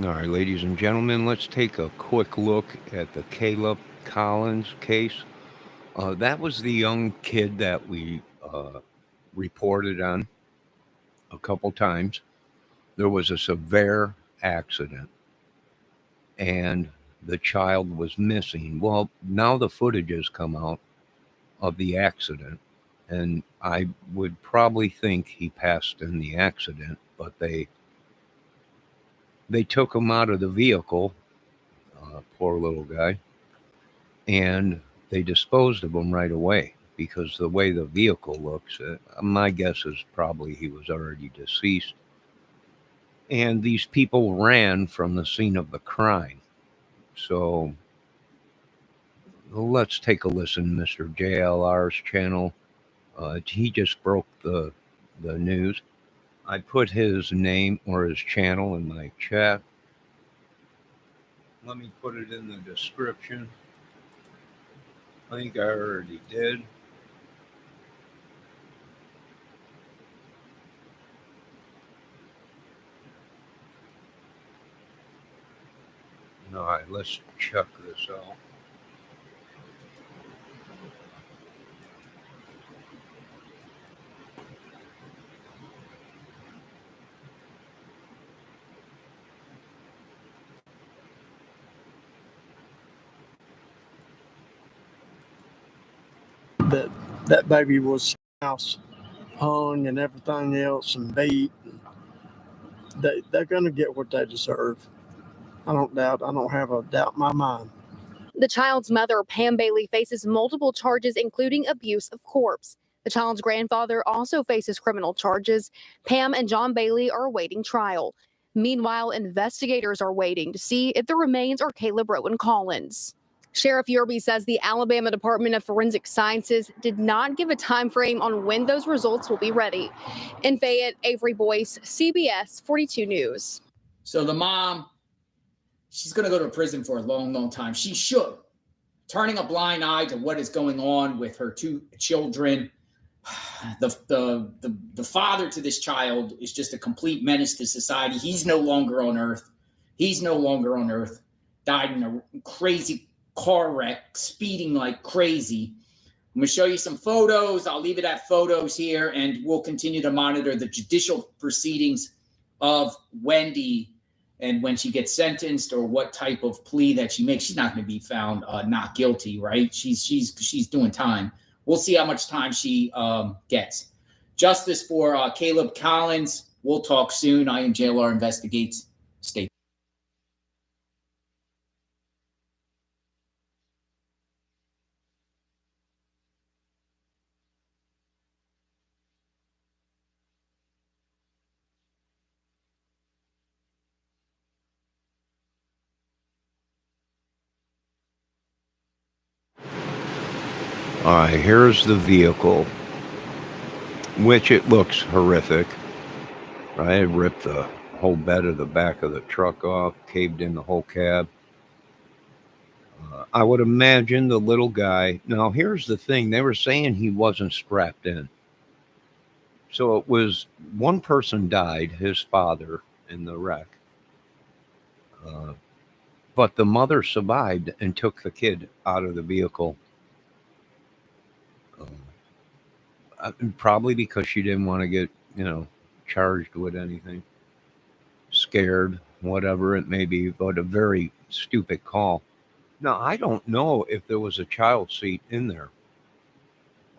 All right, ladies and gentlemen, let's take a quick look at the Caleb Collins case. That was the young kid that we reported on a couple times. There was a severe accident and the child was missing. Well, now the footage has come out of the accident, and I would probably think he passed in the accident, but they took him out of the vehicle, poor little guy, and they disposed of him right away because the way the vehicle looks, my guess is probably he was already deceased. And these people ran from the scene of the crime. So let's take a listen, Mr. JLR's channel. He just broke the news. I put his name or his channel in my chat. Let me put it in the description. I think I already did. All right, let's check this out. that that baby was house hung and everything else and beat. They're going to get what they deserve. I don't have a doubt in my mind. The child's mother, Pam Bailey, faces multiple charges, including abuse of corpse. The child's grandfather also faces criminal charges. Pam and John Bailey are awaiting trial. Meanwhile, investigators are waiting to see if the remains are Caleb Rowan Collins. Sheriff Yerby says the Alabama Department of Forensic Sciences did not give a time frame on when those results will be ready. In Fayette, Avery Boyce, CBS 42 News. So the mom, she's going to go to prison for a long, long time. She should. Turning a blind eye to what is going on with her two children. The father to this child is just a complete menace to society. He's no longer on earth. Died in a crazy car wreck, speeding like crazy. I'm going to show you some photos. I'll leave it at photos here, and we'll continue to monitor the judicial proceedings of Wendy and when she gets sentenced or what type of plea that she makes. She's not going to be found not guilty, right? She's doing time. We'll see how much time she gets. Justice for Caleb Collins. We'll talk soon. I am JLR Investigates. Stay. All right, here's the vehicle, which it looks horrific. Right, it ripped the whole bed of the back of the truck off, caved in the whole cab. I would imagine the little guy. Now, here's the thing: they were saying he wasn't strapped in, so it was one person died, his father, in the wreck. Uh, but the mother survived and took the kid out of the vehicle. Probably because she didn't want to get, charged with anything, scared, whatever it may be, but a very stupid call. Now, I don't know if there was a child seat in there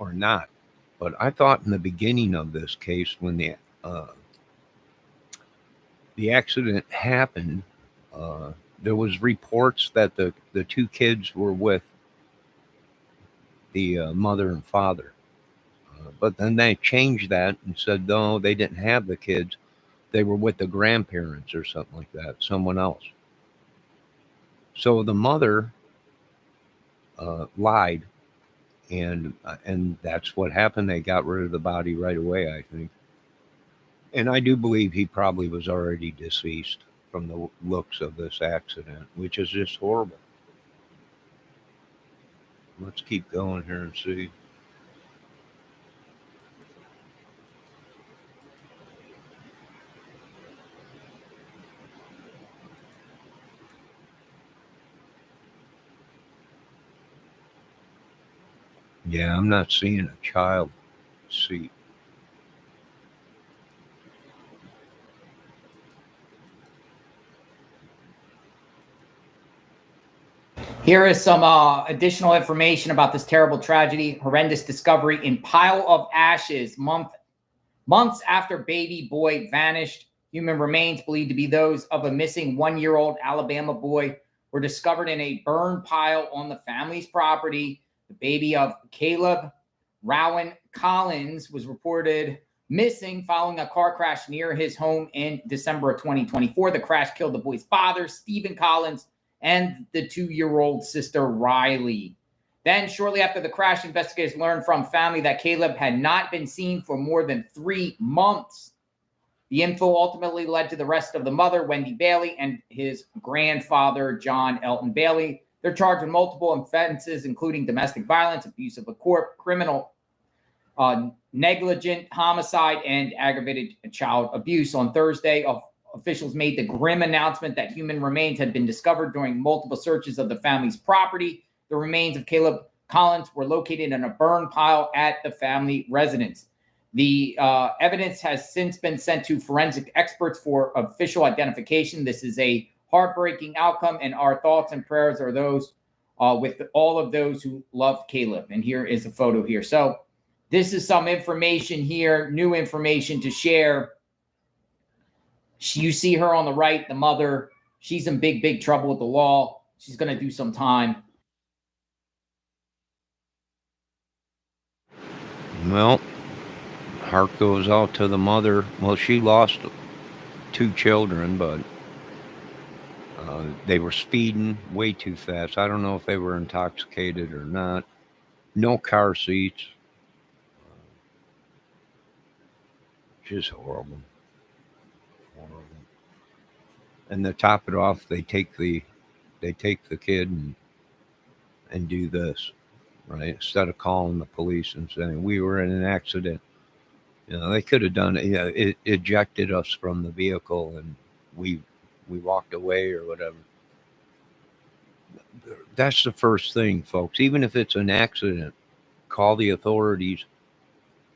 or not, but I thought in the beginning of this case, when the accident happened, there was reports that the two kids were with the mother and father. But then they changed that and said, no, they didn't have the kids. They were with the grandparents or something like that, someone else. So the mother lied, and that's what happened. They got rid of the body right away, I think. And I do believe he probably was already deceased from the looks of this accident, which is just horrible. Let's keep going here and see. Yeah, I'm not seeing a child seat. Here is some additional information about this terrible tragedy. Horrendous discovery in pile of ashes months after baby boy vanished. Human remains believed to be those of a missing 1-year-old Alabama boy were discovered in a burn pile on the family's property. The baby of Kalop Rowan Collins was reported missing following a car crash near his home in December of 2024. The crash killed the boy's father, Stephen Collins, and the 2-year-old sister, Riley. Then, shortly after the crash, investigators learned from family that Kalop had not been seen for more than 3 months. The info ultimately led to the arrest of the mother, Wendy Bailey, and his grandfather, John Elton Bailey. They're charged with multiple offenses, including domestic violence, abuse of a court, criminal negligent homicide, and aggravated child abuse. On Thursday, officials made the grim announcement that human remains had been discovered during multiple searches of the family's property. The remains of Kalop Collins were located in a burn pile at the family residence. The evidence has since been sent to forensic experts for official identification. This is a heartbreaking outcome, and our thoughts and prayers are those with all of those who loved Kalop. And here is a photo here. So this is some information here, new information to share. You see her on the right, the mother. She's in big, big trouble with the law. She's going to do some time. Well, heart goes out to the mother. Well, she lost 2 children, but they were speeding way too fast. I don't know if they were intoxicated or not. No car seats. Just horrible. Horrible. And to top it off, they take the kid and do this, right? Instead of calling the police and saying we were in an accident. They could have done it. It ejected us from the vehicle and we walked away or whatever. That's the first thing, folks. Even if it's an accident, call the authorities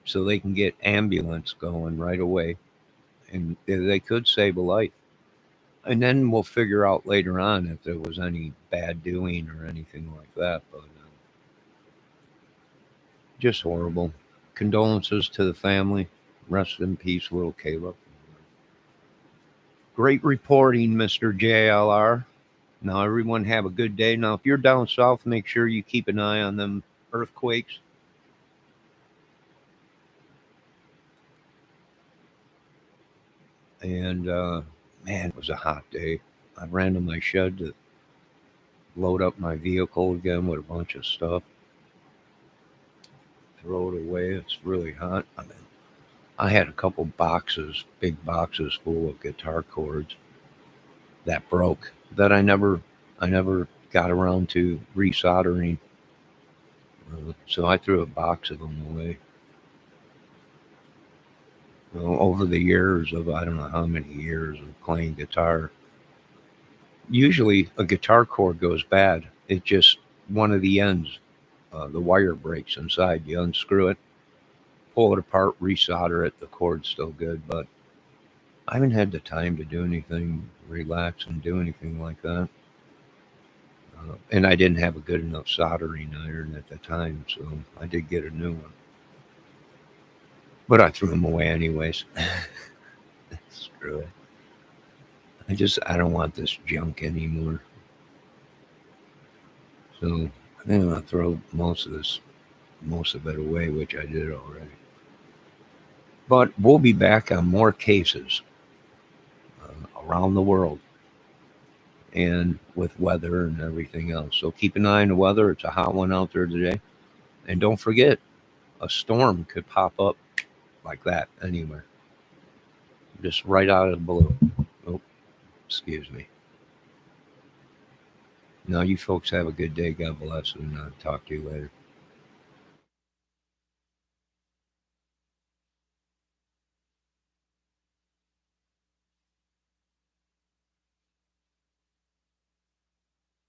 so they can get ambulance going right away, and they could save a life. And then we'll figure out later on if there was any bad doing or anything like that. But just horrible. Condolences to the family. Rest in peace, little Kalop. Great reporting, Mr. JLR. Now, everyone have a good day. Now, if you're down south, make sure you keep an eye on them earthquakes. And, man, it was a hot day. I ran to my shed to load up my vehicle again with a bunch of stuff. Throw it away. It's really hot. I had a couple boxes, big boxes full of guitar cords that broke that I never got around to resoldering. So I threw a box of them away. Over the years of I don't know how many years of playing guitar, usually a guitar cord goes bad. It just one of the ends, the wire breaks inside. You unscrew it, pull it apart, resolder it. The cord's still good, but I haven't had the time to do anything, relax and do anything like that. And I didn't have a good enough soldering iron at the time, so I did get a new one. But I threw them away anyways. Screw it. I don't want this junk anymore. So I think I'm gonna throw most of it away, which I did already. But we'll be back on more cases around the world and with weather and everything else. So keep an eye on the weather. It's a hot one out there today. And don't forget, a storm could pop up like that anywhere. Just right out of the blue. Oh, excuse me. Now, you folks have a good day. God bless, and talk to you later.